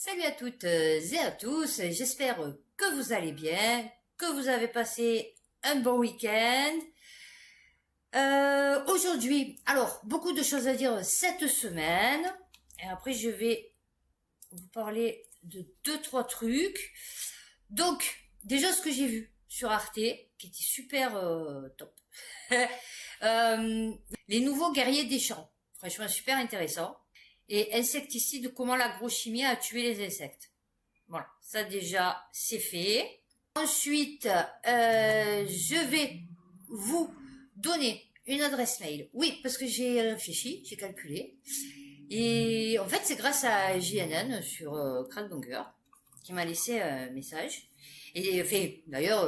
Salut à toutes et à tous, j'espère que vous allez bien, que vous avez passé un bon week-end. Aujourd'hui, alors, beaucoup de choses à dire cette semaine, et après je vais vous parler de 2-3 trucs. Donc, déjà ce que j'ai vu sur Arte, qui était super top. Les nouveaux guerriers des champs, franchement super intéressant. Et insecticides, comment l'agrochimie a tué les insectes. Voilà, ça déjà c'est fait. Ensuite, je vais vous donner une adresse mail. Oui, parce que j'ai réfléchi, j'ai calculé. Et en fait, c'est grâce à JNN sur Crackbanger qui m'a laissé un message. Et fait, d'ailleurs,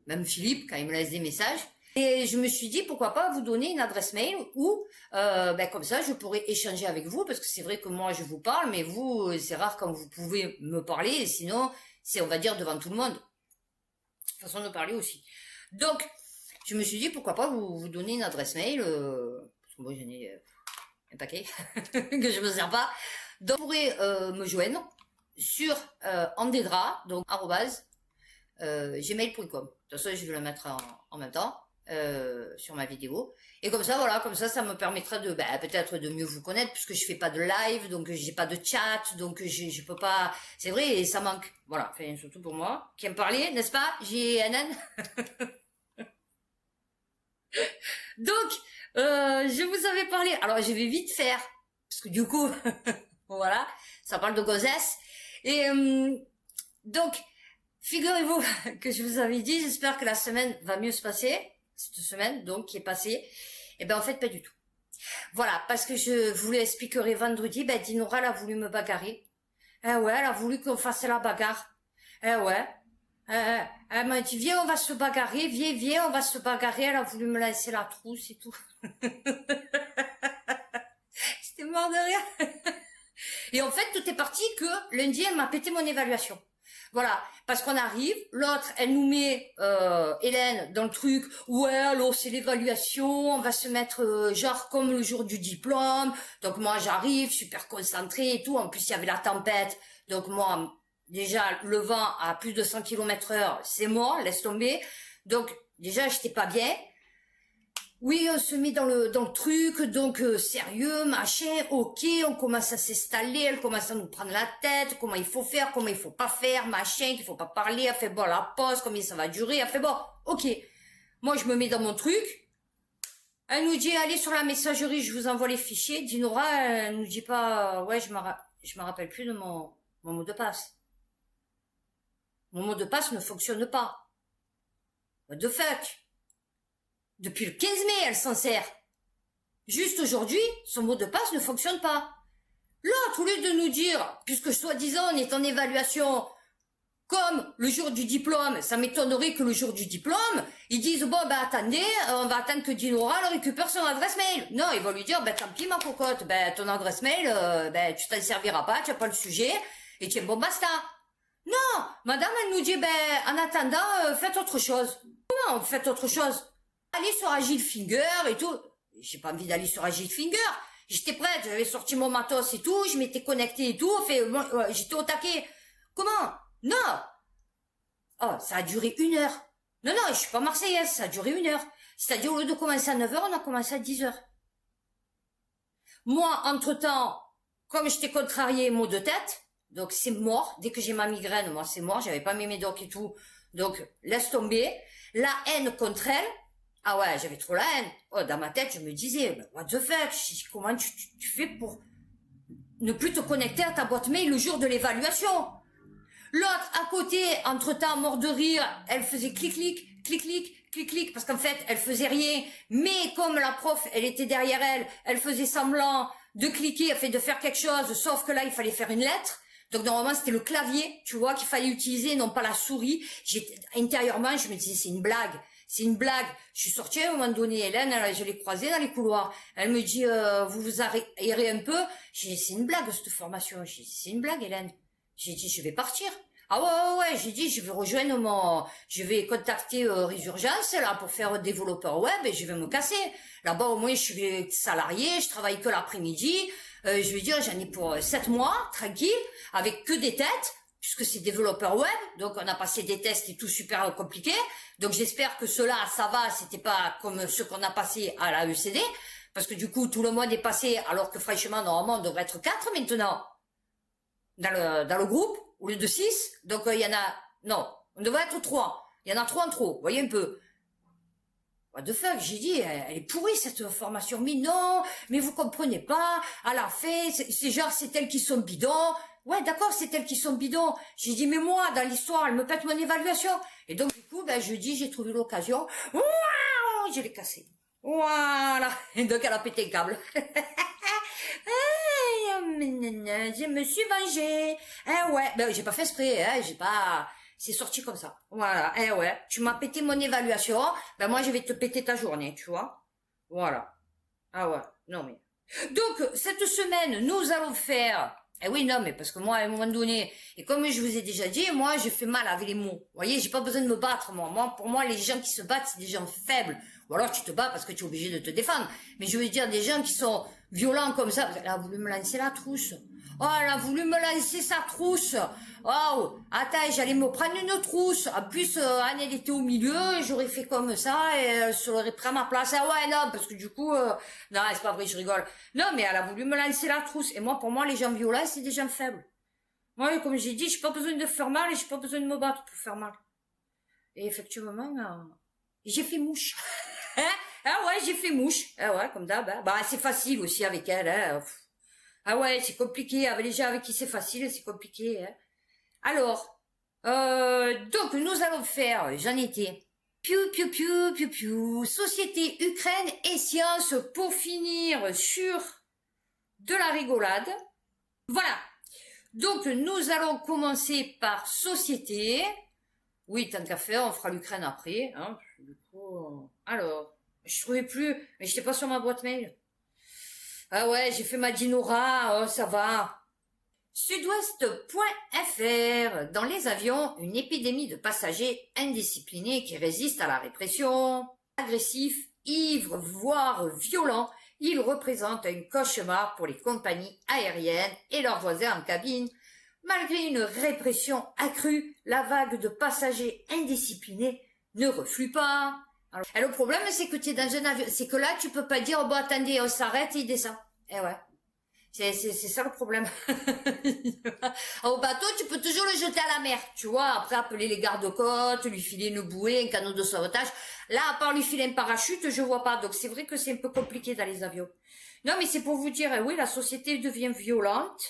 même Philippe, quand il me laisse des messages. Et je me suis dit, pourquoi pas vous donner une adresse mail où, comme ça, je pourrais échanger avec vous, parce que c'est vrai que moi, je vous parle, mais vous, c'est rare quand vous pouvez me parler, et sinon, c'est, on va dire, devant tout le monde. Façon de parler aussi. Donc, je me suis dit, pourquoi pas vous donner une adresse mail, parce que moi, j'en ai un paquet, que je me sers pas. Donc, vous pourrez me joindre sur Andedra, donc, @gmail.com. De toute façon, je vais le mettre en même temps. Sur ma vidéo, et comme ça voilà, comme ça me permettra de peut-être de mieux vous connaître, puisque je fais pas de live, donc j'ai pas de chat, donc je peux pas, c'est vrai, et ça manque, voilà, enfin, surtout pour moi qui aime parler, n'est-ce pas, JNN. Donc je vous avais parlé, alors je vais vite faire, parce que du coup voilà, ça parle de grossesse, et donc figurez-vous que je vous avais dit, j'espère que la semaine va mieux se passer, cette semaine, donc, qui est passée. Et ben, en fait, pas du tout. Voilà, parce que je vous l'expliquerai vendredi, Dinora, elle a voulu me bagarrer. Eh ouais, elle a voulu qu'on fasse la bagarre. Eh ouais. Elle m'a dit, viens, on va se bagarrer, viens, on va se bagarrer. Elle a voulu me laisser la trousse et tout. J'étais mort de rire. Et en fait, tout est parti que lundi, elle m'a pété mon évaluation. Voilà, parce qu'on arrive, l'autre, elle nous met, Hélène, dans le truc, ouais, alors c'est l'évaluation, on va se mettre genre comme le jour du diplôme, donc moi j'arrive, super concentrée et tout, en plus il y avait la tempête, donc moi, déjà, le vent à plus de 100 km/h, c'est mort, laisse tomber, donc déjà j'étais pas bien. Oui, on se met dans le truc, donc sérieux, machin, ok, on commence à s'installer, elle commence à nous prendre la tête, comment il faut faire, comment il faut pas faire, machin, qu'il faut pas parler, elle fait bon la pause, combien ça va durer, elle fait bon, ok. Moi je me mets dans mon truc, elle nous dit allez sur la messagerie, je vous envoie les fichiers, Dinora, elle nous dit pas, ouais je me rappelle plus de mon mot de passe. Mon mot de passe ne fonctionne pas. What the fuck? Depuis le 15 mai, elle s'en sert. Juste aujourd'hui, son mot de passe ne fonctionne pas. L'autre, au lieu de nous dire, puisque soi-disant on est en évaluation, comme le jour du diplôme, ça m'étonnerait que le jour du diplôme, ils disent, bon, attendez, on va attendre que Dinora le récupère son adresse mail. Non, ils vont lui dire, tant pis ma cocotte, ton adresse mail, tu t'en serviras pas, tu n'as pas le sujet, et tiens, bon, basta. Non, madame, elle nous dit, en attendant, faites autre chose. Comment faites autre chose? Allez sur Agile Finger et tout. J'ai pas envie d'aller sur Agile Finger. J'étais prête, j'avais sorti mon matos et tout, je m'étais connectée et tout, j'étais au taquet. Comment? Non. Oh, ça a duré 1 heure. Non, je suis pas marseillaise, ça a duré 1 heure. C'est-à-dire, au lieu de commencer à 9h, on a commencé à 10h. Moi, entre-temps, comme j'étais contrariée, maux de tête, donc c'est mort. Dès que j'ai ma migraine, moi c'est mort, j'avais pas mes médocs et tout. Donc, laisse tomber. La haine contre elle, ah ouais, j'avais trop la haine. Oh, dans ma tête, je me disais, what the fuck, comment tu fais pour ne plus te connecter à ta boîte mail le jour de l'évaluation? L'autre, à côté, entre-temps, mort de rire, elle faisait clic-clic, clic-clic, clic-clic, parce qu'en fait, elle faisait rien. Mais comme la prof, elle était derrière elle faisait semblant de cliquer, fait de faire quelque chose, sauf que là, il fallait faire une lettre. Donc normalement c'était le clavier, tu vois, qu'il fallait utiliser, non pas la souris. Intérieurement, je me disais c'est une blague. C'est une blague. Je suis sortie à un moment donné, Hélène, je l'ai croisée dans les couloirs. Elle me dit, vous vous aérez un peu. J'ai dit, c'est une blague cette formation. J'ai dit, c'est une blague, Hélène. J'ai dit, je vais partir. Ah ouais. J'ai dit, je vais rejoindre je vais contacter Résurgence là pour faire développeur web et je vais me casser. Là-bas au moins je suis salarié, je travaille que l'après-midi. Je veux dire, j'en ai pour 7 mois, tranquille, avec que des têtes, puisque c'est développeur web, donc on a passé des tests et tout super compliqué. Donc j'espère que cela, ça va, c'était pas comme ce qu'on a passé à la ECD, parce que du coup, tout le monde est passé, alors que franchement, normalement, on devrait être 4 maintenant, dans le groupe, au lieu de 6. Donc il y en a, non, on devrait être 3. Il y en a 3 en trop, vous voyez un peu. What the fuck, j'ai dit, elle est pourrie cette formation. Mais non, mais vous comprenez pas, à la fin, c'est genre, c'est elles qui sont bidons. Ouais, d'accord, c'est elles qui sont bidons. J'ai dit, mais moi, dans l'histoire, elle me pète mon évaluation. Et donc, du coup, ben, jeudi, j'ai trouvé l'occasion. Waouh, je l'ai cassé. Voilà. Et donc, elle a pété le câble. Je me suis vengée. Eh ouais, ben, j'ai pas fait exprès, hein, j'ai pas... C'est sorti comme ça. Voilà. Eh ouais, tu m'as pété mon évaluation, ben moi je vais te péter ta journée, tu vois. Voilà. Ah ouais, non mais... Donc, cette semaine, nous allons faire... Eh oui, non, mais parce que moi, à un moment donné, et comme je vous ai déjà dit, moi, je fais mal avec les mots. Vous voyez, j'ai pas besoin de me battre, moi. Pour moi, les gens qui se battent, c'est des gens faibles. Ou alors, tu te bats parce que tu es obligé de te défendre. Mais je veux dire, des gens qui sont violents comme ça. Elle a voulu me lancer la trousse. Oh, elle a voulu me lancer sa trousse. Oh, attends, j'allais me prendre une trousse. En plus, Anne, elle était au milieu, et j'aurais fait comme ça, et elle se l'aurait pris à ma place. Ah ouais, non, parce que du coup, non, c'est pas vrai, je rigole. Non, mais elle a voulu me lancer la trousse. Et moi, pour moi, les gens violents, c'est des gens faibles. Moi, comme j'ai dit, j'ai pas besoin de faire mal, et j'ai pas besoin de me battre pour faire mal. Et effectivement, j'ai fait mouche. Hein? Ah ouais, j'ai fait mouche. Ah ouais, comme d'hab. Hein. Bah, c'est facile aussi avec elle. Hein. Ah ouais, c'est compliqué. Avec les gens avec qui c'est facile, c'est compliqué. Hein. Alors, donc nous allons faire, j'en étais, piou piou piou piou piou, société Ukraine et sciences pour finir sur de la rigolade. Voilà. Donc nous allons commencer par société. Oui, tant qu'à faire, on fera l'Ukraine après. Hein. Du coup, alors, je trouvais plus, mais j'étais pas sur ma boîte mail. Ah ouais, j'ai fait ma Dinora, oh, ça va. Sud-Ouest.fr. Dans les avions, une épidémie de passagers indisciplinés qui résistent à la répression, agressifs, ivres, voire violents. Ils représentent un cauchemar pour les compagnies aériennes et leurs voisins en cabine. Malgré une répression accrue, la vague de passagers indisciplinés ne reflue pas. Alors, et le problème, c'est que tu es dans un avion, c'est que là, tu peux pas dire, oh, bon, attendez, on s'arrête et il descend. Eh ouais. C'est ça le problème. Au bateau, tu peux toujours le jeter à la mer, tu vois. Après, appeler les gardes-côtes, lui filer une bouée, un canot de sauvetage. Là, à part lui filer un parachute, je vois pas. Donc, c'est vrai que c'est un peu compliqué dans les avions. Non, mais c'est pour vous dire, oui, la société devient violente.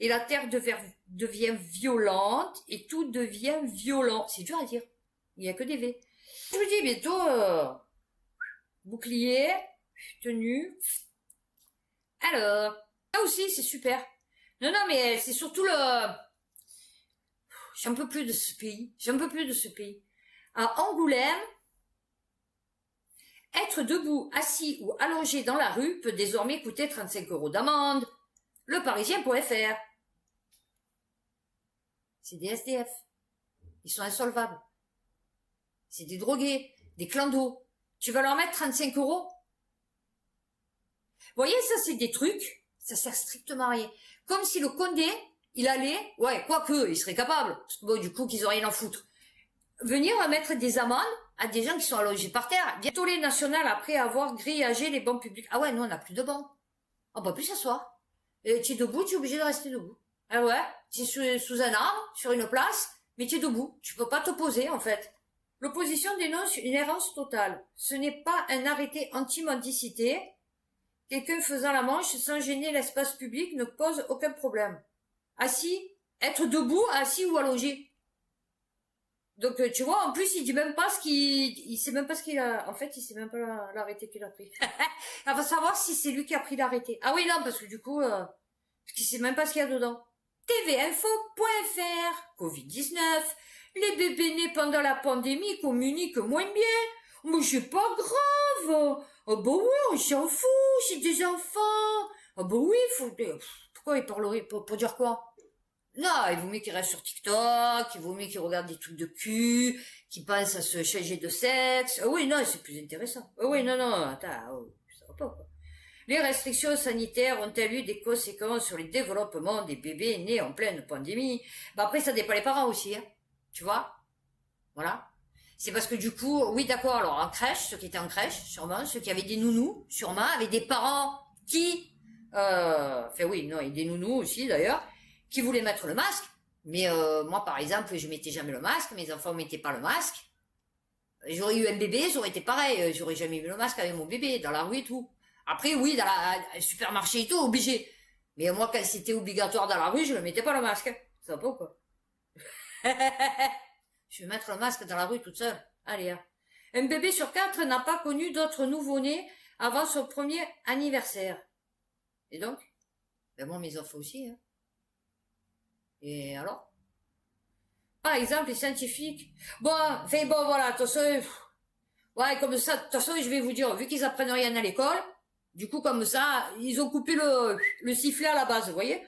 Et la terre devient violente. Et tout devient violent. C'est dur à dire. Il n'y a que des V. Je vous dis, bientôt, bouclier, tenue. Alors... Ça aussi, c'est super. Non, non, mais c'est surtout le... J'en peux plus de ce pays. J'en peux plus de ce pays. À Angoulême, être debout, assis ou allongé dans la rue peut désormais coûter 35 € d'amende. Leparisien.fr. C'est des SDF. Ils sont insolvables. C'est des drogués, des clandos. Tu vas leur mettre 35 €? Vous voyez, ça, c'est des trucs... Ça sert strictement à rien. Comme si le Condé, il allait, ouais, quoique, il serait capable, parce que bon, du coup, qu'ils auraient rien à foutre, venir mettre des amendes à des gens qui sont allongés par terre. Bientôt les nationales, après avoir grillagé les bancs publics. Ah ouais, nous, on n'a plus de bancs. On peut plus s'asseoir. Et tu es debout, tu es obligé de rester debout. Ah ouais, tu es sous un arbre, sur une place, mais tu es debout. Tu peux pas t'opposer, en fait. L'opposition dénonce une errance totale. Ce n'est pas un arrêté anti-mendicité. Quelqu'un faisant la manche sans gêner l'espace public ne pose aucun problème. Assis, être debout, assis ou allongé. Donc tu vois, en plus il dit même pas ce il sait même pas ce qu'il a. En fait, il sait même pas l'arrêté qu'il a pris. On va savoir si c'est lui qui a pris l'arrêté. Ah oui, non, parce que du coup, il sait même pas ce qu'il y a dedans. TVinfo.fr. Covid-19. Les bébés nés pendant la pandémie communiquent moins bien. Mais c'est pas grave. Oh bah oui, on s'en fout, c'est des enfants. Ah bah oui, pourquoi ils parleraient pour dire quoi? Non, il vaut mieux qu'ils restent sur TikTok, il vaut mieux qu'ils regardent des trucs de cul, qu'ils pensent à se changer de sexe. Ah oui, non, c'est plus intéressant. Ah oui, non, attends, oh, ça va pas, quoi. Les restrictions sanitaires ont-elles eu des conséquences sur le développement des bébés nés en pleine pandémie? Bah après, ça dépend des parents aussi, hein. Tu vois? Voilà. C'est parce que du coup, oui d'accord, alors en crèche, ceux qui étaient en crèche, sûrement, ceux qui avaient des nounous, sûrement, avaient des parents qui, enfin oui, non, et des nounous aussi d'ailleurs, qui voulaient mettre le masque. Mais moi par exemple, je mettais jamais le masque, mes enfants mettaient pas le masque. J'aurais eu un bébé, ça aurait été pareil, j'aurais jamais mis le masque avec mon bébé, dans la rue et tout. Après oui, dans la supermarché et tout, obligé. Mais moi quand c'était obligatoire dans la rue, je ne mettais pas le masque. Ça va pas ou quoi? Je vais mettre le masque dans la rue toute seule. Allez, hein. Un bébé sur 4 n'a pas connu d'autres nouveau-nés avant son premier anniversaire. Et donc? Ben moi, mes enfants aussi, hein. Et alors? Par exemple, les scientifiques. Bon, enfin bon, voilà, de toute façon, ouais, comme ça, de toute façon, je vais vous dire, vu qu'ils apprennent rien à l'école, du coup, comme ça, ils ont coupé le sifflet à la base, vous voyez?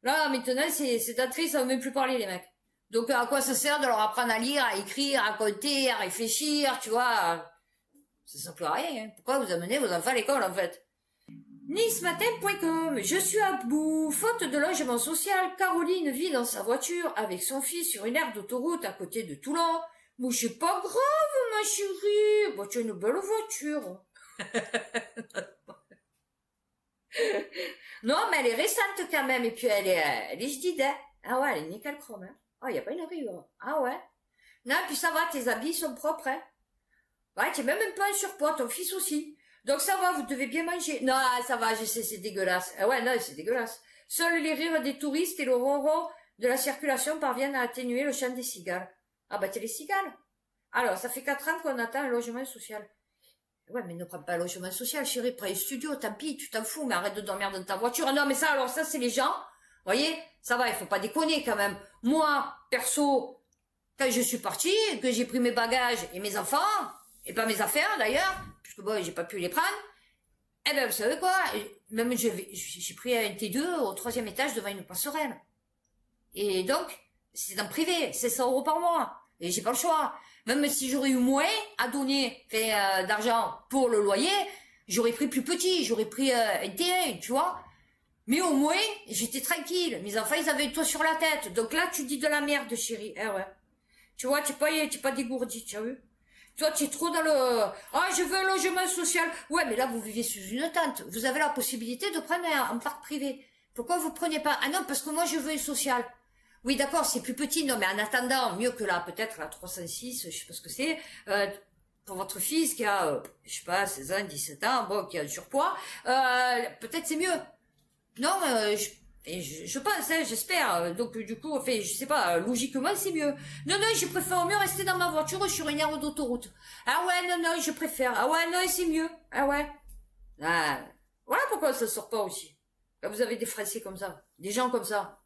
Là, maintenant, c'est d'entrée, ça ne veut même plus parler, les mecs. Donc, à quoi ça sert de leur apprendre à lire, à écrire, à compter, à réfléchir, tu vois? Ça sert plus à rien, hein. Pourquoi vous amenez vos enfants à l'école, en fait? Nice-matin.com. Je suis à bout. Faute de logement social, Caroline vit dans sa voiture avec son fils sur une aire d'autoroute à côté de Toulon. Mais c'est pas grave, ma chérie. Bah, tu as une belle voiture. Non, mais elle est récente quand même. Et puis, elle est jadide, hein. Ah ouais, elle est nickel chrome, hein. Ah, y a pas une rue, hein. Ah ouais. Non, puis ça va, tes habits sont propres, hein. Ouais, t'es même un peu en surpoids, ton fils aussi. Donc ça va, vous devez bien manger. Non, ça va, je sais, c'est dégueulasse. Ah ouais, non, c'est dégueulasse. Seuls les rires des touristes et le ronron de la circulation parviennent à atténuer le chant des cigales. Ah bah t'es les cigales. Alors, ça fait 4 ans qu'on attend un logement social. Ouais, mais ne prends pas un logement social, chérie, prends un studio, tant pis, tu t'en fous, mais arrête de dormir dans ta voiture. Non, mais ça, alors ça, c'est les gens. Vous voyez, ça va, il faut pas déconner quand même. Moi, perso, quand je suis partie, que j'ai pris mes bagages et mes enfants, et pas mes affaires d'ailleurs, puisque bon, j'ai pas pu les prendre, eh ben vous savez quoi, même j'ai pris un T2 au 3e étage devant une passerelle. Et donc, c'est en privé, c'est 100 euros par mois, et j'ai pas le choix. Même si j'aurais eu moins à donner d'argent pour le loyer, j'aurais pris plus petit, j'aurais pris un T1, tu vois. Mais au moins, j'étais tranquille. Mes enfants, ils avaient le toit sur la tête. Donc là, tu dis de la merde, chérie. Eh ouais. Tu vois, t'es pas dégourdi, tu as vu? Toi, tu es trop dans le... Ah, je veux un logement social. Ouais, mais là, vous vivez sous une tente. Vous avez la possibilité de prendre un parc privé. Pourquoi vous prenez pas? Ah non, parce que moi, je veux un social. Oui, d'accord, c'est plus petit. Non, mais en attendant, mieux que là, peut-être la 306, je sais pas ce que c'est, pour votre fils qui a, je sais pas, 16 ans, 17 ans, bon, qui a un surpoids, peut-être c'est mieux. Non, je pense, hein, j'espère. Donc du coup, enfin, je sais pas, logiquement c'est mieux. Non, non, je préfère mieux rester dans ma voiture sur une aire d'autoroute. Ah ouais, non, non, je préfère. Ah ouais, non, c'est mieux. Ah ouais. Ah, voilà pourquoi ça sort pas aussi. Là, vous avez des Français comme ça, des gens comme ça.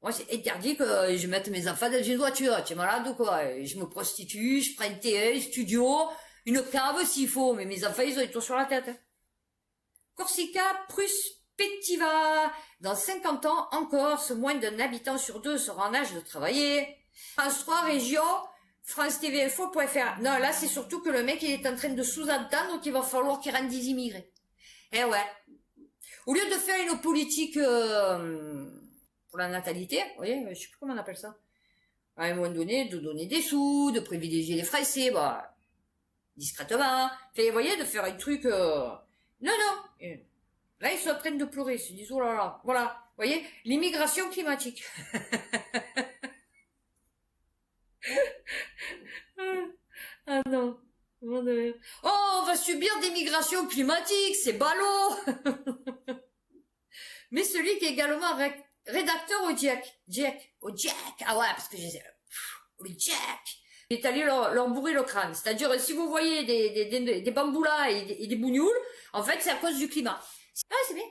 Moi, c'est interdit que je mette mes enfants dans une voiture. Tu es malade ou quoi? Je me prostitue, je prends une T1, studio, une cave s'il faut, mais mes enfants, ils ont les tours sur la tête. Hein. Corsica, Pruspettiva. Dans 50 ans, en Corse, moins d'un habitant sur 2 sera en âge de travailler. France 3 région, France TV Info.fr. Non, là, c'est surtout que le mec, il est en train de sous-entendre, donc il va falloir qu'il rende des immigrés. Eh ouais. Au lieu de faire une politique pour la natalité, vous voyez, je sais plus comment on appelle ça. À un moment donné, de donner des sous, de privilégier les Français, bah, discrètement. Enfin, vous voyez, de faire un truc... Non, non. Là, ils sont en train de pleurer. Ils se disent, oh là là. Voilà. Vous voyez, l'immigration climatique. Ah non. Oh, on va subir des migrations climatiques, c'est ballot. Mais celui qui est également rédacteur au Jack. Ah ouais, parce que j'ai... Le Jack. Il est allé leur bourrer le crâne. C'est-à-dire, si vous voyez des bamboulas et des bougnoules, en fait, c'est à cause du climat. Ah, c'est bien.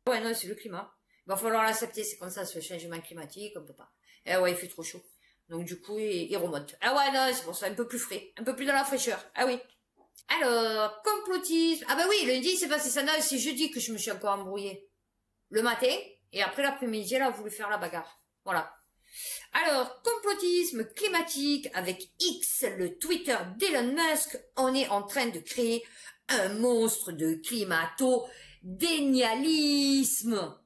Ouais, non, c'est le climat. Il va falloir l'accepter, c'est comme ça, ce changement climatique, on peut pas. Eh ouais, il fait trop chaud. Donc, du coup, il remonte. Ah ouais, non, c'est pour ça, un peu plus frais. Un peu plus dans la fraîcheur. Ah oui. Alors, complotisme. Ah bah oui, lundi, c'est passé ça. Non, c'est jeudi que je me suis encore embrouillée. Le matin, et après l'après-midi, elle a voulu faire la bagarre. Voilà. Alors, complotisme climatique avec X, le Twitter d'Elon Musk, on est en train de créer un monstre de climato-dénialisme.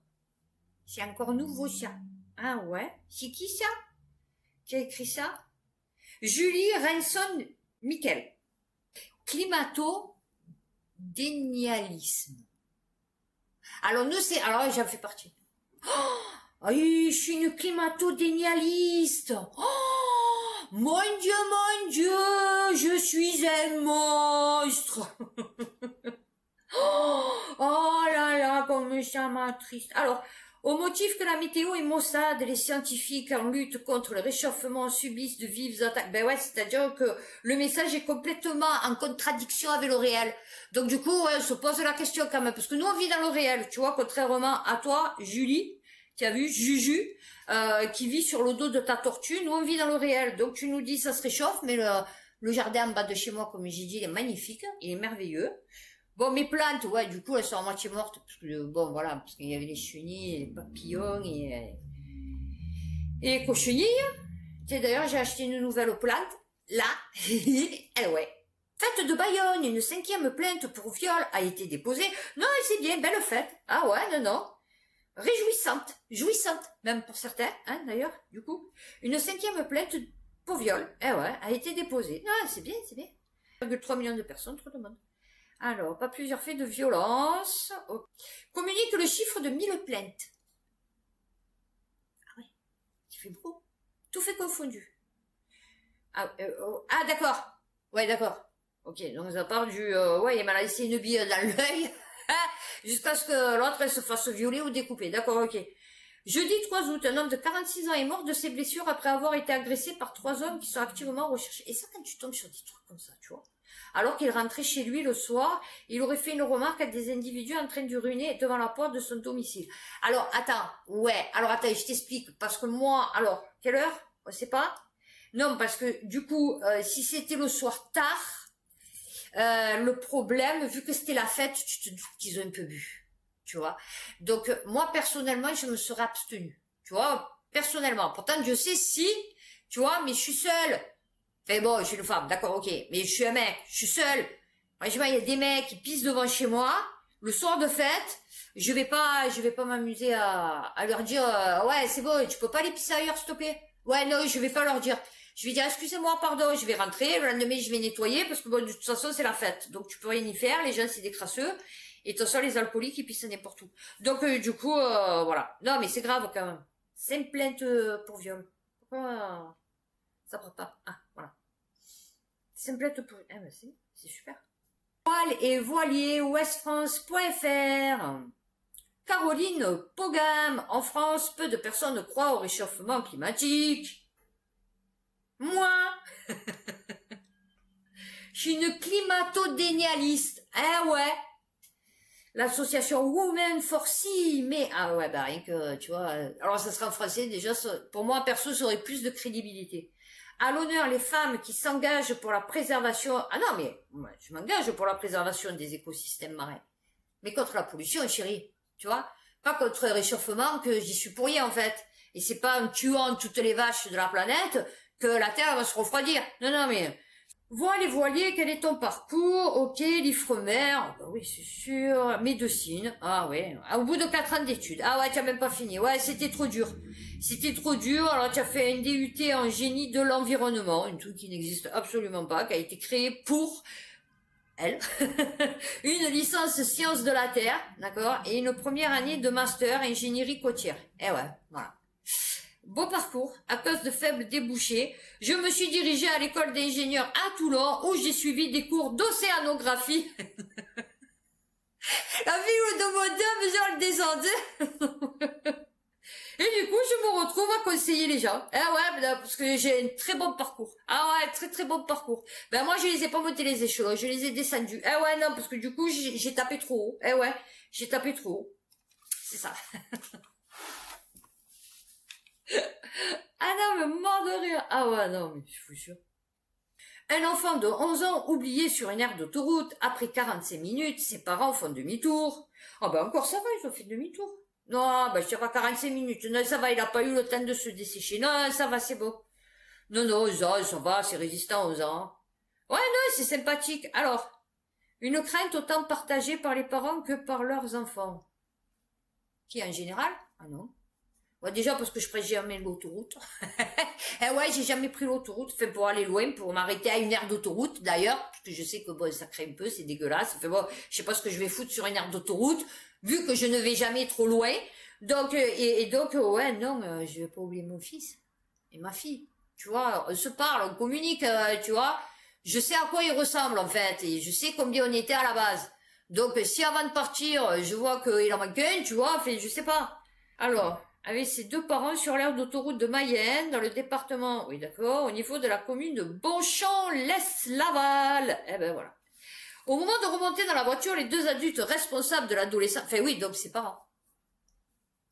C'est encore nouveau ça. Ah ouais? C'est qui ça? Qui a écrit ça? Julie Renson Miquel. Climato-dénialisme. Alors nous c'est... Alors j'en fais partie. Oh, je suis une climato-dénialiste. Oh, mon Dieu, je suis un monstre. Oh là là, comme ça m'attriste. Alors, au motif que la météo est maussade, les scientifiques en lutte contre le réchauffement subissent de vives attaques. Ben ouais, c'est-à-dire que le message est complètement en contradiction avec le réel. Donc du coup, ouais, on se pose la question quand même, parce que nous on vit dans le réel, tu vois, contrairement à toi, Julie, tu as vu, Juju, qui vit sur le dos de ta tortue, nous on vit dans le réel. Donc tu nous dis ça se réchauffe, mais le jardin en bas de chez moi, comme j'ai dit, il est magnifique, il est merveilleux. Bon, mes plantes, ouais, du coup, elles sont à moitié mortes, parce que, bon, voilà, parce qu'il y avait les chenilles, les papillons et les cochenilles. Tu sais, d'ailleurs, j'ai acheté une nouvelle plante, là, ouais. Fête de Bayonne, une 5e plainte pour viol a été déposée. Non, c'est bien, belle fête. Ah ouais, non. Réjouissante, jouissante, même pour certains, hein, d'ailleurs, du coup. Une 5e plainte pour viol, ouais, a été déposée. Non, c'est bien. 1,3 million de personnes, trop de monde. Alors, pas plusieurs faits de violence. Oh. Communique le chiffre de 1000 plaintes. Ah ouais, ça fait beaucoup. Tout fait confondu. Ah d'accord. Ouais, d'accord. Ok, donc ça part du... ouais, il m'a laissé une bille dans l'œil. Jusqu'à ce que l'autre elle se fasse violer ou découper. D'accord, ok. Jeudi 3 août, un homme de 46 ans est mort de ses blessures après avoir été agressé par 3 hommes qui sont activement recherchés. Et ça, quand tu tombes sur des trucs comme ça, tu vois. Alors qu'il rentrait chez lui le soir, il aurait fait une remarque à des individus en train d'uriner devant la porte de son domicile. Alors, attends, je t'explique, parce que moi, alors, quelle heure? On sait pas? Non, parce que, du coup, si c'était le soir tard, le problème, vu que c'était la fête, tu te doutes qu'ils ont un peu bu, tu vois. Donc, moi, personnellement, je me serais abstenue, tu vois, personnellement. Pourtant, Dieu sait si, tu vois, mais je suis seule. Enfin bon, je suis une femme, d'accord, ok. Mais je suis un mec, je suis seule. Franchement, il y a des mecs qui pissent devant chez moi, le soir de fête, je vais pas m'amuser à leur dire, ouais, c'est bon, tu peux pas aller pisser ailleurs, s'il te plaît? Ouais, non, je vais pas leur dire. Je vais dire, excusez-moi, pardon, je vais rentrer, le lendemain, je vais nettoyer, parce que bon, de toute façon, c'est la fête. Donc, tu peux rien y faire, les gens, c'est des crasseux. Et de toute façon, les alcooliques, ils pissent n'importe où. Donc, du coup, voilà. Non, mais c'est grave, quand même. C'est une plainte pour viol. Pourquoi ça prend pas? Ah, voilà. C'est une plainte pour... Ah, ben, c'est super. Voile et voilier, ouestfrance.fr. Caroline Pogam. En France, peu de personnes croient au réchauffement climatique. Moi, je suis une climato-dénialiste. Ah ouais. L'association Women for Sea, mais ah ouais, bah rien que, tu vois, alors ça sera en français, déjà, ça, pour moi, perso, ça aurait plus de crédibilité. À l'honneur, les femmes qui s'engagent pour la préservation, ah non, mais, moi, je m'engage pour la préservation des écosystèmes marins. Mais contre la pollution, chérie, tu vois, pas contre le réchauffement, que j'y suis pour rien, en fait. Et c'est pas en tuant toutes les vaches de la planète que la Terre va se refroidir. Non, mais, Voile et voilier, quel est ton parcours? Ok, l'Ifremer, bah oui, c'est sûr. Médecine, ah ouais. Ah, au bout de 4 ans d'études. Ah ouais, tu as même pas fini. Ouais, c'était trop dur. Alors tu as fait un DUT en génie de l'environnement, un truc qui n'existe absolument pas, qui a été créé pour elle. Une licence sciences de la Terre, d'accord? Et une première année de master ingénierie côtière. Eh ouais, voilà. Beau parcours, à cause de faibles débouchés, je me suis dirigée à l'école d'ingénieurs à Toulon où j'ai suivi des cours d'océanographie. La ville de mon Dieu, je le descendais. Et du coup, je me retrouve à conseiller les gens. Ah ouais, parce que j'ai un très bon parcours. Ah ouais, très très bon parcours. Ben moi, je les ai pas monté les échelons, je les ai descendus. Ah ouais, non, parce que du coup, j'ai tapé trop haut. Eh ouais, j'ai tapé trop haut. C'est ça. Ah non, mais mort de rire. Ah ouais, non, mais je vous jure. Un enfant de 11 ans oublié sur une aire d'autoroute. Après 45 minutes, ses parents font demi-tour. Ah ben encore ça va, ils ont fait demi-tour. Non, ben je dirais pas 45 minutes. Non, ça va, il a pas eu le temps de se dessécher. Non, ça va, c'est beau. Non, ça va, c'est résistant aux ans. Ouais, non, c'est sympathique. Alors, Une crainte autant partagée par les parents que par leurs enfants. Qui en général? Ah non. Ouais, déjà parce que je prends jamais l'autoroute. Eh ouais, j'ai jamais pris l'autoroute. Fait pour aller loin, pour m'arrêter à une aire d'autoroute d'ailleurs, parce que je sais que bon, ça craint un peu, c'est dégueulasse. Fait bon, je sais pas ce que je vais foutre sur une aire d'autoroute, vu que je ne vais jamais trop loin. Donc donc ouais, non, mais je vais pas oublier mon fils et ma fille. Tu vois, on se parle, on communique, tu vois. Je sais à quoi il ressemble en fait, et je sais combien on était à la base. Donc si avant de partir, je vois qu'il en manque un, tu vois, fait, je sais pas. Alors, avec ses deux parents sur l'aire d'autoroute de Mayenne, dans le département, oui d'accord, au niveau de la commune de Bonchamp-lès-Laval. Eh ben voilà. Au moment de remonter dans la voiture, les deux adultes responsables de l'adolescent, enfin oui, donc ses parents.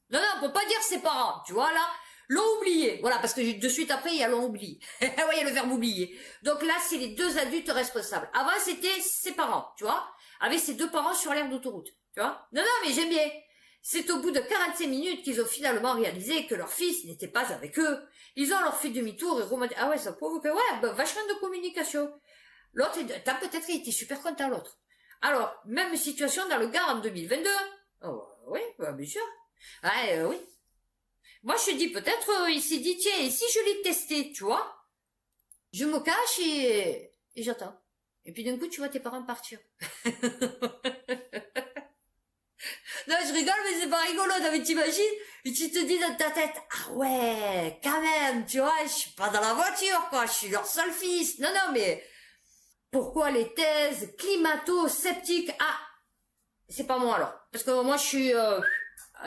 Non, non, on peut pas dire ses parents, tu vois là, l'ont oublié. Voilà, parce que de suite après, il y a l'ont oublié. Ouais, il y a le verbe oublier. Donc là, c'est les deux adultes responsables. Avant, c'était ses parents, tu vois, avec ses deux parents sur l'aire d'autoroute, tu vois. Non, non, mais j'aime bien. C'est au bout de 45 minutes qu'ils ont finalement réalisé que leur fils n'était pas avec eux. Ils ont alors fait demi-tour et remonté. Ah ouais, ça provoque, ouais, bah, vachement de communication. L'autre, t'as peut-être, il était super content, l'autre. Alors, même situation dans le Gard en 2022. Oh, oui, bah, bien sûr. Ouais, oui. Moi, je dis peut-être, il s'est dit, tiens, et si je l'ai testé, tu vois, je me cache et j'attends. Et puis d'un coup, tu vois tes parents partir. Non, je rigole, mais c'est pas rigolo. Non, mais t'imagines, et tu te dis dans ta tête, ah ouais, quand même, tu vois, je suis pas dans la voiture, quoi, je suis leur seul fils. Non, non, mais pourquoi les thèses climato-sceptiques? Ah, c'est pas moi alors. Parce que moi, je suis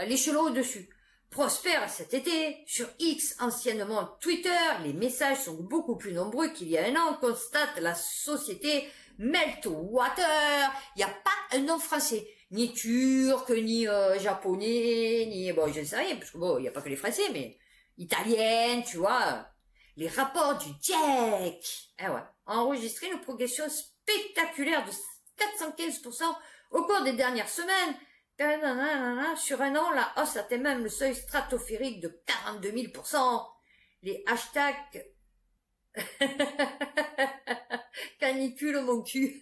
l'échelon au-dessus. Prospère cet été. Sur X, anciennement Twitter, les messages sont beaucoup plus nombreux qu'il y a un an. On constate la société Meltwater. Il n'y a pas un nom français. Ni turc, ni japonais, ni... Bon, je ne sais rien, parce que bon, il n'y a pas que les français, mais... Italienne, tu vois. Les rapports du GIEC. Eh ouais. Ont enregistré une progression spectaculaire de 415% au cours des dernières semaines. Sur un an, la hausse atteint même le seuil stratosphérique de 42 000%. Les hashtags canicule mon cul.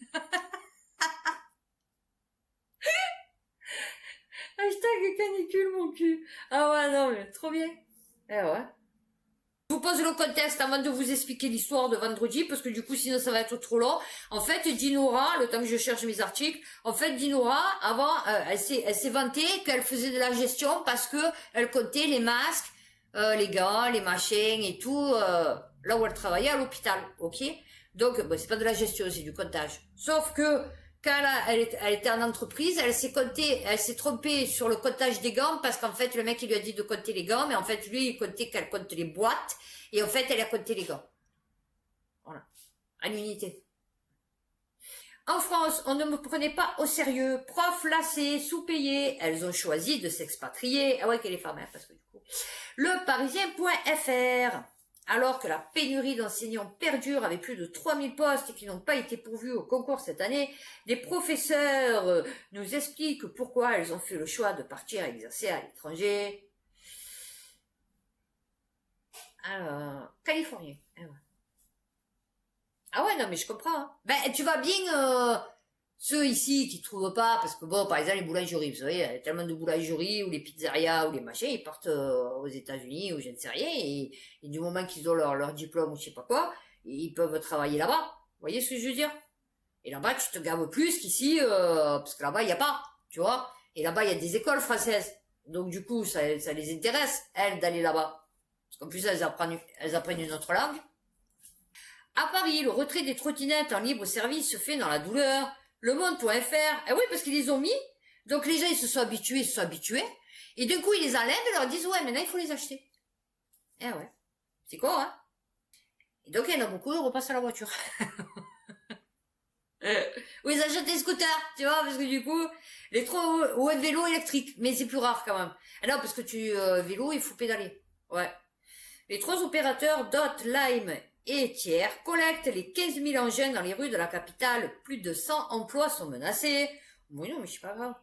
Hashtag canicule mon cul. Ah ouais, non, mais trop bien. Eh ouais. Je vous pose le contexte avant de vous expliquer l'histoire de vendredi, parce que du coup, sinon ça va être trop long. En fait, Dinora, le temps que je cherche mes articles, en fait, Dinora, avant, elle s'est vantée qu'elle faisait de la gestion parce que elle comptait les masques, les gants, les machins et tout, là où elle travaillait à l'hôpital, ok? Donc, bon, c'est pas de la gestion, c'est du comptage. Sauf que, quand elle était en entreprise, elle s'est trompée sur le comptage des gants parce qu'en fait, le mec, il lui a dit de compter les gants, mais en fait, lui, il comptait qu'elle compte les boîtes, et en fait, elle a compté les gants. Voilà. À l'unité. En France, on ne me prenait pas au sérieux. Profs lassés, sous-payés. Elles ont choisi de s'expatrier. Ah ouais, qu'elle est femme, hein, parce que du coup. Le Parisien.fr. Alors que la pénurie d'enseignants perdure avec plus de 3000 postes qui n'ont pas été pourvus au concours cette année, des professeurs nous expliquent pourquoi elles ont fait le choix de partir exercer à l'étranger. Alors, Californien. Ah ouais, non, mais je comprends. Hein. Ben, tu vois bien ceux ici qui trouvent pas, parce que bon, par exemple, les boulangeries, vous savez, il y a tellement de boulangeries, ou les pizzerias, ou les machins, ils partent aux États-Unis, ou je ne sais rien, et du moment qu'ils ont leur diplôme, ou je sais pas quoi, ils peuvent travailler là-bas. Vous voyez ce que je veux dire? Et là-bas, tu te gaves plus qu'ici, parce que là-bas, il n'y a pas, tu vois? Et là-bas, il y a des écoles françaises. Donc, du coup, ça les intéresse, elles, d'aller là-bas. Parce qu'en plus, elles apprennent une autre langue. À Paris, le retrait des trottinettes en libre service se fait dans la douleur. Le Monde.fr, eh oui, parce qu'ils les ont mis. Donc les gens, ils se sont habitués. Et d'un coup, ils les enlèvent et leur disent, ouais, maintenant, il faut les acheter. Eh ouais. C'est quoi, hein? Et donc, il y en a beaucoup, ils repassent à la voiture. Ou ils achètent des scooters, tu vois, parce que du coup, les trois, ouais, vélo électrique. Mais c'est plus rare, quand même. Ah non, parce que vélo, il faut pédaler. Ouais. Les trois opérateurs Dot, Lime et Thiers collectent les 15 000 engins dans les rues de la capitale. Plus de 100 emplois sont menacés. Bon, non, mais c'est pas grave.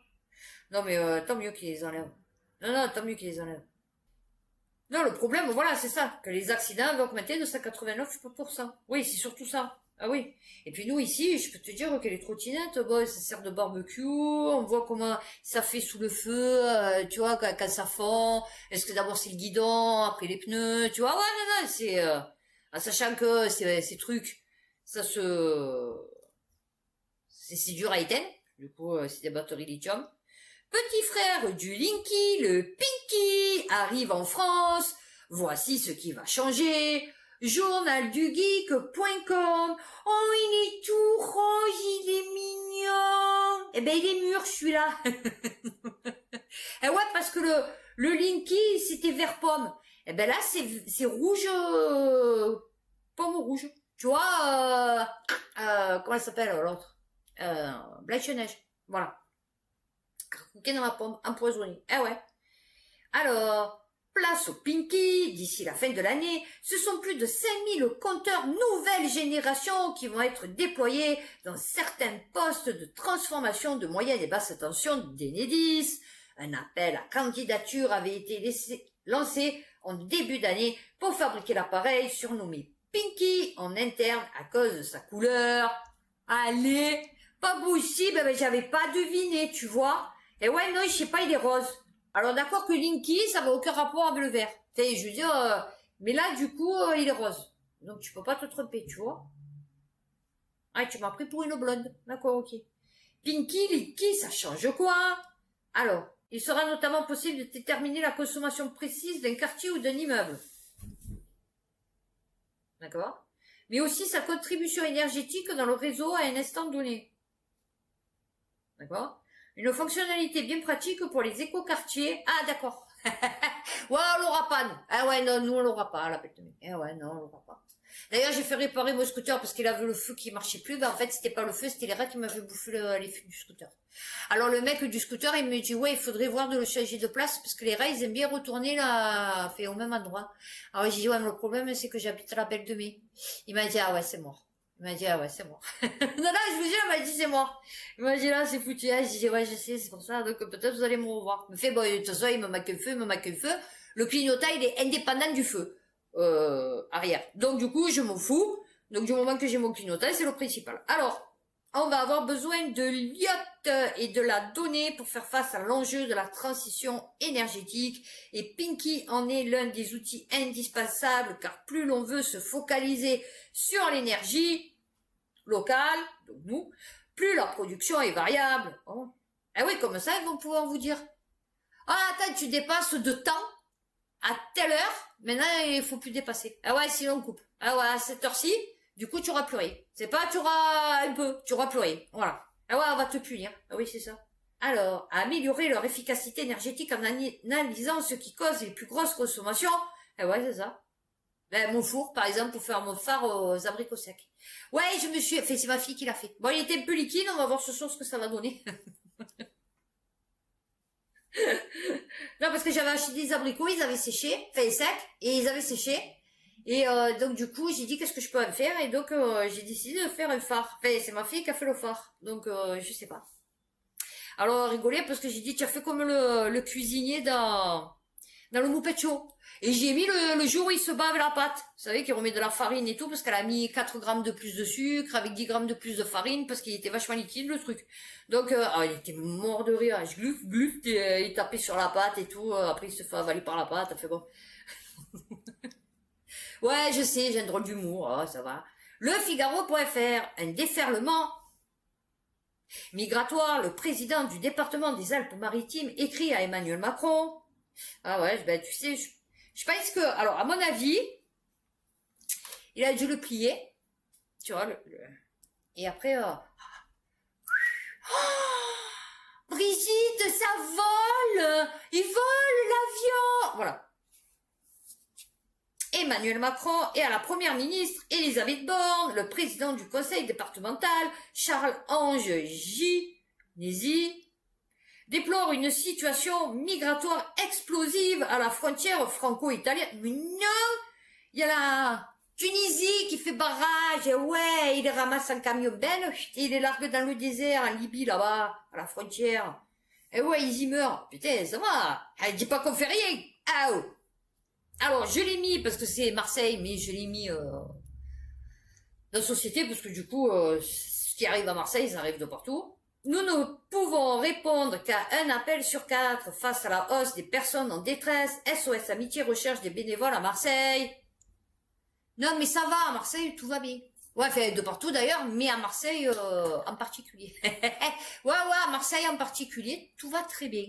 Non, mais tant mieux qu'ils les enlèvent. Non, non, tant mieux qu'ils les enlèvent. Non, le problème, voilà, c'est ça. Que les accidents vont augmenter de 189%. Oui, c'est surtout ça. Ah oui. Et puis nous ici, je peux te dire que les trottinettes, bon, ça sert de barbecue, on voit comment ça fait sous le feu, tu vois, quand ça fond. Est-ce que d'abord c'est le guidon, après les pneus, tu vois, ouais, non, non, c'est... en sachant que ces trucs, ça se... c'est dur à éteindre, du coup, c'est des batteries lithium. Petit frère du Linky, le Pinky, arrive en France. Voici ce qui va changer. Journaldugeek.com. Oh, il est tout rose, il est mignon. Eh ben, il est mûr, celui-là. Eh ouais, parce que le Linky, c'était vert pomme. Eh ben là, c'est rouge, pomme rouge. Tu vois, comment ça s'appelle, l'autre? Blanche-Neige. Voilà. Croquer dans ma pomme, empoisonné. Eh ouais. Alors, place au Pinky, d'ici la fin de l'année, ce sont plus de 5000 compteurs nouvelle génération qui vont être déployés dans certains postes de transformation de moyenne et basse tension d'Enedis. Un appel à candidature avait été lancé en début d'année pour fabriquer l'appareil surnommé Pinky en interne à cause de sa couleur. Allez, pas possible, ben j'avais pas deviné, tu vois. Et ouais, non, je sais pas, il est rose. Alors d'accord que Linky, ça n'a aucun rapport avec le vert. Je veux dire, mais là, du coup, il est rose. Donc tu peux pas te tromper, tu vois. Ah, tu m'as pris pour une blonde. D'accord, ok. Pinky, Linky, ça change quoi? Alors, il sera notamment possible de déterminer la consommation précise d'un quartier ou d'un immeuble. D'accord? Mais aussi sa contribution énergétique dans le réseau à un instant donné. D'accord? Une fonctionnalité bien pratique pour les écoquartiers. Ah, d'accord. Ouais, on l'aura pas, nous. Ah ouais, non, nous, on l'aura pas, la bête de mine. Eh ouais, non, on l'aura pas. D'ailleurs, j'ai fait réparer mon scooter parce qu'il avait le feu qui marchait plus. Ben, en fait, c'était pas le feu, c'était les rats qui m'avaient bouffé les feux du scooter. Alors, le mec du scooter, il me dit, ouais, il faudrait voir de le changer de place parce que les rats, ils aiment bien retourner là, fait au même endroit. Alors, j'ai dit, ouais, mais le problème, c'est que j'habite à la Belle de Mai. Il m'a dit, ah ouais, c'est mort. Il m'a dit, ah ouais, c'est mort. Non, non, je vous jure, il m'a dit, c'est mort. Il m'a dit, là, c'est foutu. Ah, j'ai dit, ouais, je sais, c'est pour ça, donc peut-être vous allez me revoir. Il me fait, bon, de toute façon, il me marque le feu, il me marque le feu. Le clignotant, il est indépendant du feu. Arrière. Donc, du coup, je m'en fous. Donc, du moment que j'ai mon clignotant, c'est le principal. Alors, on va avoir besoin de l'iote et de la donnée pour faire face à l'enjeu de la transition énergétique. Et Pinky en est l'un des outils indispensables, car plus l'on veut se focaliser sur l'énergie locale, donc nous, plus la production est variable. Oh. Ah oui, comme ça, ils vont pouvoir vous dire, ah, attends, tu dépasses de temps à telle heure, maintenant, il faut plus dépasser. Ah ouais, sinon on coupe. Ah ouais, à cette heure-ci, du coup, tu auras plus rien. C'est pas, tu auras un peu, tu auras plus rien. Voilà. Ah ouais, on va te punir. Ah oui, c'est ça. Alors, à améliorer leur efficacité énergétique en analysant ce qui cause les plus grosses consommations. Ah ouais, c'est ça. Ben, mon four, par exemple, pour faire mon phare aux abricots secs. Ouais, je me suis... Enfin, c'est ma fille qui l'a fait. Bon, il était un peu liquide, on va voir ce soir ce que ça va donner. Non, parce que j'avais acheté des abricots, ils avaient séché, enfin secs, et ils avaient séché. Et donc du coup, j'ai dit qu'est-ce que je peux en faire, et donc j'ai décidé de faire un phare. Enfin, c'est ma fille qui a fait le phare, donc je sais pas. Alors rigoler parce que j'ai dit tu as fait comme le cuisinier dans le moupetcho. Et j'ai mis le jour où il se bat avec la pâte. Vous savez qu'il remet de la farine et tout parce qu'elle a mis 4 grammes de plus de sucre avec 10 grammes de plus de farine parce qu'il était vachement liquide le truc. Donc il était mort de rire. Je gluf, gluf, il tapait sur la pâte et tout. Après il se fait avaler par la pâte. Fait bon. Ouais, je sais, j'ai un drôle d'humour. Oh, ça va. Le Figaro.fr, un déferlement migratoire. Le président du département des Alpes-Maritimes écrit à Emmanuel Macron. Ah ouais, ben tu sais, je pense que, alors à mon avis, il a dû le plier, tu vois, et après, Brigitte, ça vole, il vole l'avion, voilà. Emmanuel Macron et à la première ministre Elisabeth Borne, le président du conseil départemental Charles-Ange Ginesy, déplore une situation migratoire explosive à la frontière franco-italienne. Mais non, il y a la Tunisie qui fait barrage, et ouais, il les ramasse en camion ben, il les largue dans le désert, en Libye, là-bas, à la frontière. Et ouais, ils y meurent. Putain, ça va. Elle dit pas qu'on fait rien. Ah, oh. Alors, je l'ai mis, parce que c'est Marseille, mais je l'ai mis, la société, parce que du coup, ce qui arrive à Marseille, ça arrive de partout. Nous ne pouvons répondre qu'à un appel sur 4 face à la hausse des personnes en détresse. SOS Amitié recherche des bénévoles à Marseille. Non, mais ça va, à Marseille, tout va bien. Ouais, enfin, de partout d'ailleurs, mais à Marseille en particulier. Ouais, à Marseille en particulier, tout va très bien.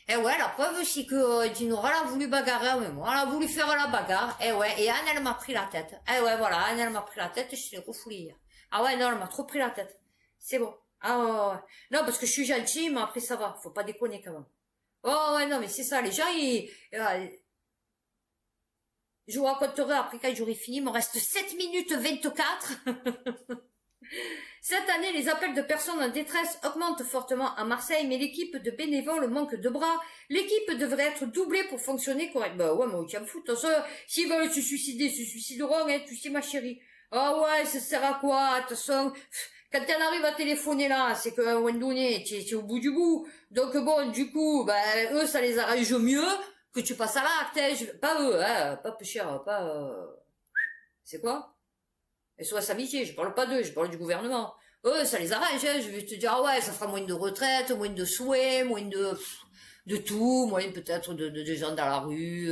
Et ouais, la preuve, c'est que Dinora, elle a voulu bagarrer avec moi, elle a voulu faire la bagarre, et ouais, et Anne, elle m'a pris la tête. Et ouais, voilà, Anne, elle m'a pris la tête, je l'ai refoulée hier. Ah ouais, non, elle m'a trop pris la tête. C'est bon. Ah ouais. Non, parce que je suis gentille, mais après ça va, faut pas déconner quand même. Oh ouais, non, mais c'est ça, les gens, je vous raconterai après quand j'aurai fini, il me reste 7 minutes 24. Cette année, les appels de personnes en détresse augmentent fortement à Marseille, mais l'équipe de bénévoles manque de bras. L'équipe devrait être doublée pour fonctionner correctement. Bah ouais, mais on s'en fout. De toute façon, s'ils veulent se suicider, se suicideront, hein, tu sais, ma chérie. Ah ouais, ça sert à quoi? De toute façon, quand elle arrive à téléphoner là, c'est qu'à un moment donné, tu es au bout du bout. Donc bon, du coup, bah, eux, ça les arrange mieux que tu passes à l'acte, hein. Pas eux, hein, pas peu cher, pas... C'est quoi? SOS Amitié, je parle pas d'eux, je parle du gouvernement. Eux, ça les arrange, hein. Je vais te dire, ah ouais, ça fera moins de retraite, moins de souhaits, moins de tout, moins peut-être de gens dans la rue,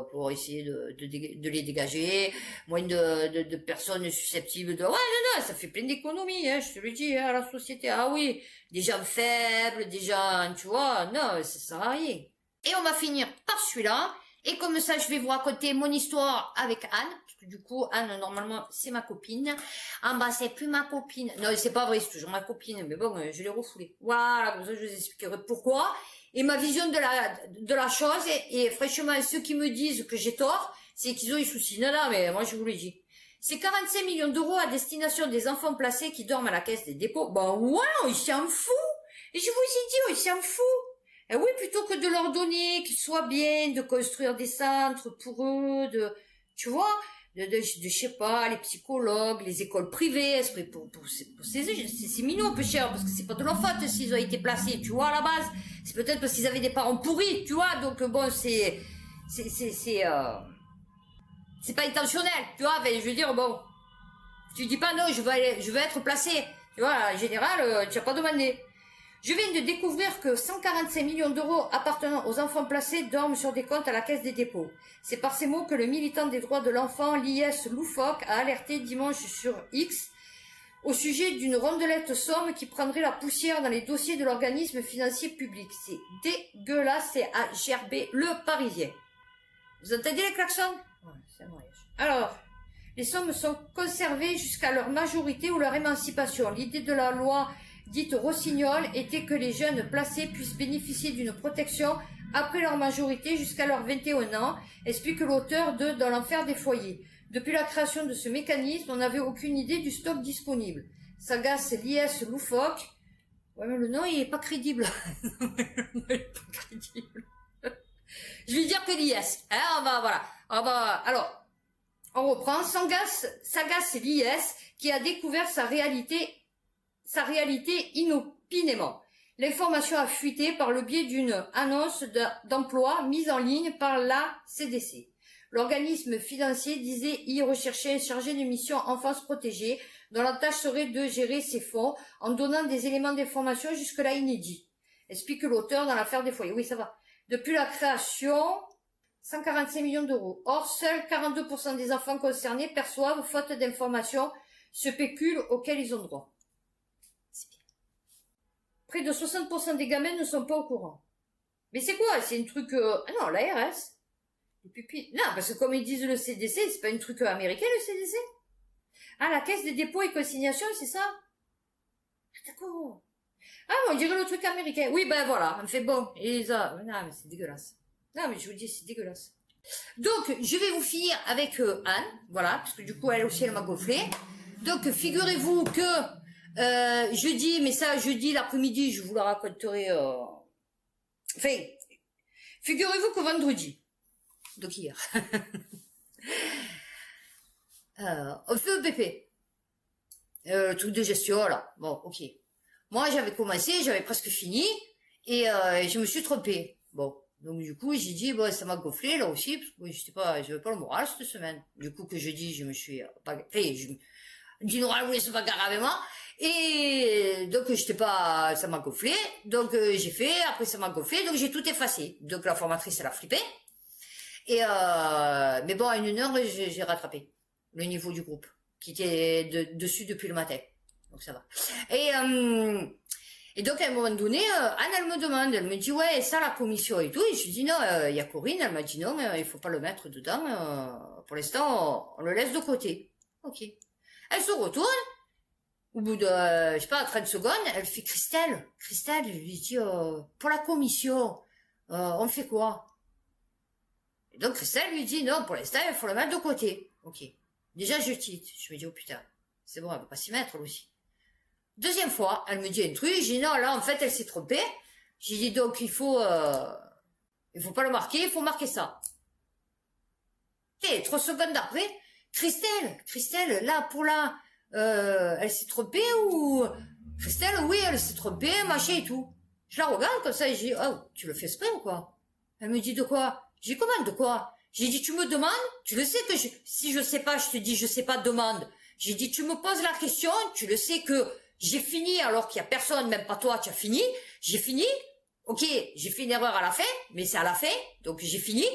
pour essayer de les dégager, moins de personnes susceptibles de... Ouais, non, ça fait plein d'économies, hein, je te le dis, hein, à la société. Ah oui, des gens faibles, des gens, tu vois, non, ça sert à rien. Et on va finir par celui-là. Et comme ça, je vais vous raconter mon histoire avec Anne. Parce que du coup, Anne, normalement, c'est ma copine. Ah bah, c'est plus ma copine. Non, c'est pas vrai, c'est toujours ma copine. Mais bon, je l'ai refoulée. Voilà, comme ça, je vous expliquerai pourquoi. Et ma vision de la chose. Et franchement, ceux qui me disent que j'ai tort, c'est qu'ils ont eu soucis. Non, non, mais moi, je vous le dis. C'est 45 millions d'euros à destination des enfants placés qui dorment à la caisse des dépôts. Bah, ouais, il s'en fout. Et je vous ai dit, il s'en fout. Eh oui, plutôt que de leur donner, qu'ils soient bien, de construire des centres pour eux, tu vois, je sais pas, les psychologues, les écoles privées, c'est mignon un peu cher, parce que c'est pas de leur faute s'ils ont été placés, tu vois, à la base. C'est peut-être parce qu'ils avaient des parents pourris, tu vois, donc bon, c'est pas intentionnel, tu vois, ben, je veux dire, bon, tu dis pas non, je veux être placé, tu vois, en général, tu as pas demandé. Je viens de découvrir que 145 millions d'euros appartenant aux enfants placés dorment sur des comptes à la Caisse des dépôts. C'est par ces mots que le militant des droits de l'enfant, l'IS Loufoque, a alerté dimanche sur X au sujet d'une rondelette somme qui prendrait la poussière dans les dossiers de l'organisme financier public. C'est dégueulasse, c'est à gerber le Parisien. Vous entendez les klaxons? Ouais, c'est un mariage. Alors, les sommes sont conservées jusqu'à leur majorité ou leur émancipation. L'idée de la loi dite Rossignol était que les jeunes placés puissent bénéficier d'une protection après leur majorité jusqu'à leurs 21 ans, explique l'auteur de Dans l'enfer des foyers. Depuis la création de ce mécanisme, on n'avait aucune idée du stock disponible. S'agace l'IS Loufoque. Ouais, mais le nom, il est pas crédible. Le nom, il est pas crédible. Je vais dire que l'IS. Hein, alors, on reprend. S'agace l'IS qui a découvert sa réalité inopinément. L'information a fuité par le biais d'une annonce d'emploi mise en ligne par la CDC. L'organisme financier disait y rechercher un chargé de mission enfance protégée dont la tâche serait de gérer ses fonds en donnant des éléments d'information jusque-là inédits. Explique l'auteur dans l'affaire des foyers. Oui, ça va. Depuis la création, 145 millions d'euros. Or, seuls 42% des enfants concernés perçoivent, faute d'informations, ce pécule auquel ils ont droit. Près de 60% des gamins ne sont pas au courant. Mais c'est quoi? C'est un truc... Ah non, l'ARS. Les pupilles... Non, parce que comme ils disent le CDC, c'est pas un truc américain, le CDC? Ah, la Caisse des dépôts et consignations, c'est ça? Ah, d'accord. Ah, on dirait le truc américain. Oui, ben voilà. On fait bon. Et ça... Non, mais c'est dégueulasse. Non, mais je vous dis, c'est dégueulasse. Donc, je vais vous finir avec Anne. Voilà, parce que du coup, elle aussi, elle m'a gonflé. Donc, figurez-vous que... jeudi, mais ça, jeudi, l'après-midi, je vous la raconterai, enfin, figurez-vous que vendredi, donc hier, on fait EPP, truc de gestion, là, bon, ok. Moi, j'avais commencé, j'avais presque fini, et je me suis trompée, bon. Donc, du coup, j'ai dit, bon, ça m'a gonflé, là aussi, parce que j'avais pas le moral cette semaine. Du coup, que jeudi, je me suis, Dino elle voulait se bagarrer avec moi. Et donc ça m'a gonflé. Donc j'ai fait, après ça m'a gonflé, donc j'ai tout effacé. Donc la formatrice elle a flippé. Et mais bon, à 1 heure, j'ai rattrapé le niveau du groupe, qui était dessus depuis le matin. Donc ça va. Et donc à un moment donné, Anne elle me demande, elle me dit ouais, et ça la commission et tout. Et je lui dis non, il y a Corinne, elle m'a dit non, il faut pas le mettre dedans. Pour l'instant, on le laisse de côté. Ok. Elle se retourne. Au bout de, je sais pas, 30 secondes, elle fait Christelle. Christelle, je lui dis pour la commission, on fait quoi? Et donc Christelle lui dit non, pour l'instant, il faut le mettre de côté. Ok. Déjà, je titre. Je me dis, oh putain, c'est bon, elle va pas s'y mettre, elle aussi. Deuxième fois, elle me dit un truc, j'ai dit non, là, en fait, elle s'est trompée. J'ai dit donc, il faut pas le marquer, il faut marquer ça. Et 3 secondes après, Christelle, là, pour là, elle s'est trompée ou... Christelle, oui, elle s'est trompée, machin et tout. Je la regarde comme ça et je dis, oh, tu le fais exprès ou quoi? Elle me dit de quoi? J'ai dit comment de quoi? J'ai dit tu me demandes, tu le sais que si je sais pas, je te dis je sais pas, demande. J'ai dit tu me poses la question, tu le sais que j'ai fini alors qu'il y a personne, même pas toi, tu as fini. J'ai fini. Ok, j'ai fait une erreur à la fin, mais c'est à la fin, donc j'ai fini.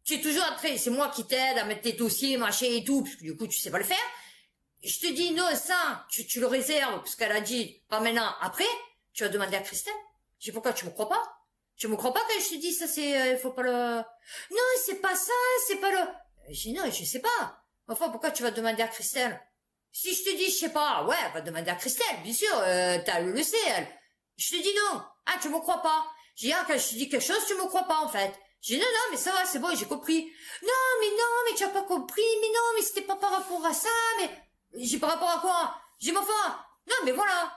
Tu es toujours en train, c'est moi qui t'aide à mettre tes dossiers, machin et tout, parce que du coup tu sais pas le faire. Je te dis non, ça, tu le réserves, parce qu'elle a dit pas maintenant, après, tu vas demander à Christelle. J'ai dit pourquoi tu me crois pas? Tu me crois pas quand je te dis ça, c'est, faut pas le... Non, c'est pas ça, c'est pas le... J'ai dit non, je sais pas. Enfin, pourquoi tu vas demander à Christelle? Si je te dis, je sais pas, ouais, va demander à Christelle, bien sûr, elle le sait, elle. Je te dis non. Ah, tu me crois pas. J'ai dit, ah, quand je te dis quelque chose, tu me crois pas, en fait. J'ai dit, non, mais ça va, c'est bon, j'ai compris. Non, mais tu as pas compris, mais non, mais c'était pas par rapport à ça, mais... J'ai par rapport à quoi? J'ai mon enfin. Non, mais voilà.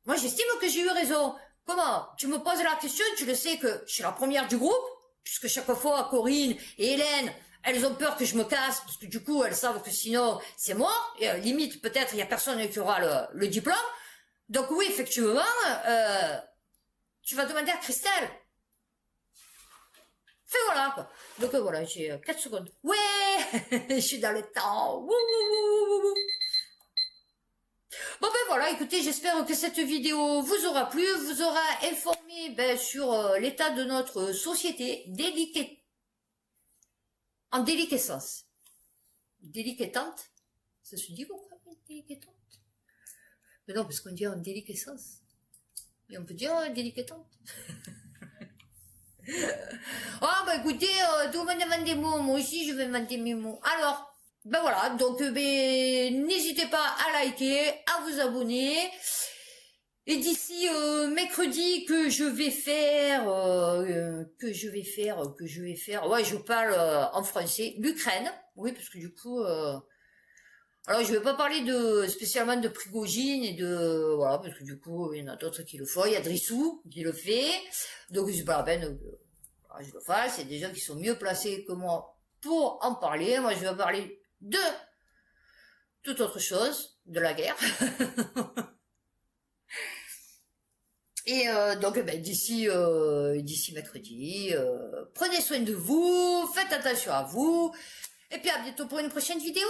Moi, j'estime que j'ai eu raison. Comment? Tu me poses la question, tu le sais que je suis la première du groupe, puisque chaque fois, Corinne et Hélène, elles ont peur que je me casse, parce que du coup, elles savent que sinon, c'est mort. Et limite, peut-être, il y a personne qui aura le diplôme. Donc oui, effectivement, tu vas demander à Christelle. Fais voilà, quoi. Donc voilà, j'ai 4 secondes. Ouais, je suis dans le temps. Wouh, wouh, wouh, wouh. Bon ben voilà, écoutez, j'espère que cette vidéo vous aura plu, vous aura informé sur l'état de notre société en déliquescence. Déliquétante? Ça se dit quoi, déliquétante? Mais non, parce qu'on dit en déliquescence. Et on peut dire déliquétante. Ah bah écoutez, tout le monde invente des mots, moi aussi je vais inventer mes mots. Alors, ben voilà, donc n'hésitez pas à liker, à vous abonner. Et d'ici mercredi que je vais faire, ouais je parle en français, l'Ukraine, oui parce que du coup, alors je vais pas parler spécialement de Prigogine et de, voilà parce que du coup il y en a d'autres qui le font, il y a Drissou qui le fait, donc c'est pas la peine je le fasse, il y a des gens qui sont mieux placés que moi pour en parler. Moi, je vais parler de toute autre chose, de la guerre. Et donc, d'ici mercredi, prenez soin de vous, faites attention à vous, et puis à bientôt pour une prochaine vidéo.